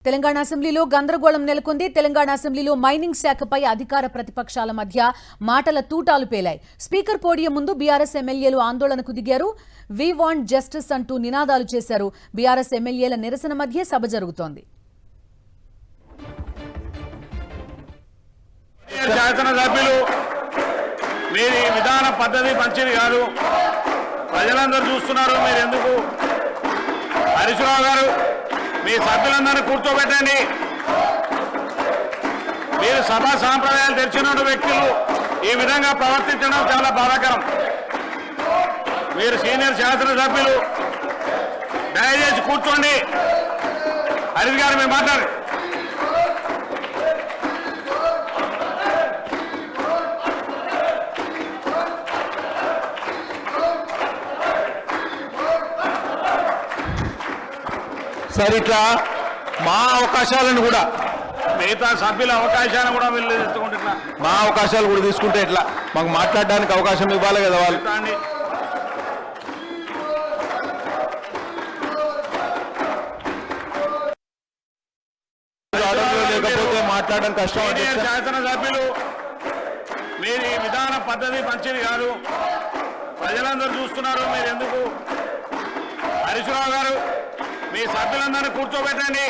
తెలంగాణ అసెంబ్లీలో గందరగోళం నెలకొంది. తెలంగాణ అసెంబ్లీలో మైనింగ్ శాఖపై అధికార ప్రతిపక్షాల మధ్య మాటల తూటాలు పేలాయి. స్పీకర్ పోడియం ముందు బీఆర్ఎస్ ఎమ్మెల్యేలు ఆందోళనకు దిగారు. వి వాంట్ జస్టిస్ అంటూ నినాదాలు చేశారు. బీఆర్ఎస్ ఎమ్మెల్యేల నిరసన మధ్య సభ జరుగుతోంది. విధాన పద్ధతి మంచిది కాదు, ప్రజలందరూ చూస్తున్నారు. మీరు ఎందుకు హరీష్ రావు గారు మీ సభ్యులందరినీ కూర్చోబెట్టండి. మీరు సభా సాంప్రదాయాలు తెరిచిన వ్యక్తులు ఈ విధంగా ప్రవర్తించడం చాలా బాధాకరం. మీరు సీనియర్ శాసనసభ్యులు, దయచేసి కూర్చోండి. హరీష్ గారు మీరు మాట్లాడండి. సార్ ఇట్లా మా అవకాశాలను కూడా మిగతా సభ్యుల అవకాశాలను కూడా వీళ్ళు తీసుకుంటున్నా, మా అవకాశాలు కూడా తీసుకుంటే ఎట్లా? మాకు మాట్లాడడానికి అవకాశం ఇవ్వాలి కదా వాళ్ళు. లేకపోతే మాట్లాడడం కష్టం. శాసనసభ్యులు మీరు ఈ విధాన పద్ధతి మంచిది కాదు, ప్రజలందరూ చూస్తున్నారు. మీరు ఎందుకు హరీష్ రావు గారు మీ సభ్యులందరినీ కూర్చోబెట్టండి.